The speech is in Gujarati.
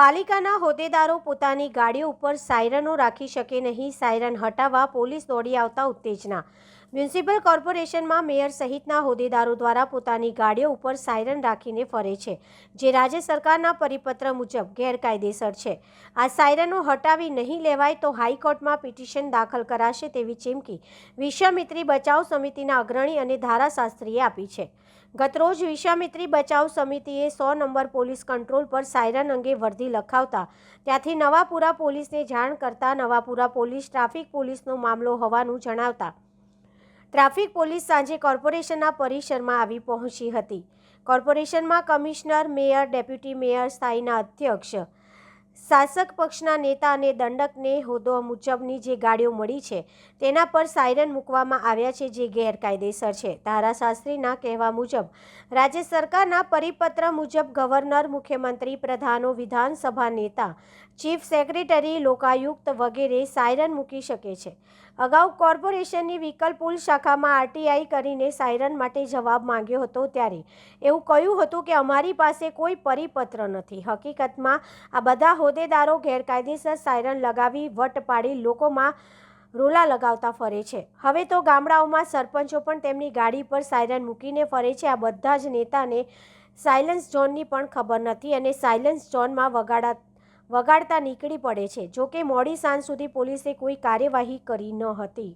પાલિકાના હોદ્દેદારો પોતાની ગાડીઓ ઉપર સાયરનો રાખી શકે નહીં, સાયરન હટાવવા પોલીસ દોડી આવતા ઉત્તેજના। મ્યુનિસિપલ કોર્પોરેશનમાં મેયર સહિતના હોદ્દેદારો દ્વારા પોતાની ગાડીઓ ઉપર સાયરન રાખીને ફરે છે, જે રાજ્ય સરકારના પરિપત્ર મુજબ ગેરકાયદેસર છે। આ સાયરનો હટાવી નહીં લેવાય તો હાઈકોર્ટમાં પિટિશન દાખલ કરાશે તેવી ચીમકી વિશ્વામિત્રી બચાવ સમિતિના અગ્રણી અને ધારાશાસ્ત્રીએ આપી છે। ગતરોજ વિશ્વામિત્રી બચાવ સમિતિએ 100 નંબર પોલીસ કંટ્રોલ પર સાયરન અંગે વર્દી લખાવતા ત્યાંથી નવાપુરા પોલીસને જાણ કરતા નવાપુરા પોલીસ ટ્રાફિક પોલીસનો મામલો હોવાનું જણાવતા ટ્રાફિક પોલીસ સાંજે કોર્પોરેશનના પરિસરમાં આવી પહોંચી હતી। કોર્પોરેશનમાં કમિશનર, મેયર, ડેપ્યુટી મેયર, સ્થાયીના અધ્યક્ષ, શાસક પક્ષના નેતા અને દંડકને હોદ્દો મુજબની જે ગાડીઓ મળી છે તેના પર સાયરન મૂકવામાં આવ્યા છે, જે ગેરકાયદેસર છે। ધારાશાસ્ત્રીના કહેવા મુજબ રાજ્ય સરકારના પરિપત્ર મુજબ ગવર્નર, મુખ્યમંત્રી, પ્રધાનો, વિધાનસભા નેતા, ચીફ સેક્રેટરી, લોકાયુક્ત વગેરે સાયરન મૂકી શકે છે। અગાઉ કોર્પોરેશનની વ્હીકલ પુલ શાખામાં આરટીઆઈ કરીને સાયરન માટે જવાબ માંગ્યો હતો ત્યારે એવું કહ્યું હતું કે અમારી પાસે કોઈ પરિપત્ર નથી। હકીકતમાં આ બધા હોદ્દેદારો ગેરકાયદેસર સાયરન લગાવી વટ પાડી લોકોમાં રોલા લગાવતા ફરે છે। હવે તો ગામડાઓમાં સરપંચો પણ તેમની ગાડી પર સાયરન મૂકીને ફરે છે। આ બધા જ નેતાને સાયલન્સ ઝોનની પણ ખબર નથી અને સાયલન્સ ઝોનમાં વગાડતા નીકળી પડે છે। જોકે મોડી સાંજ સુધી પોલીસે કોઈ કાર્યવાહી કરી ન હતી।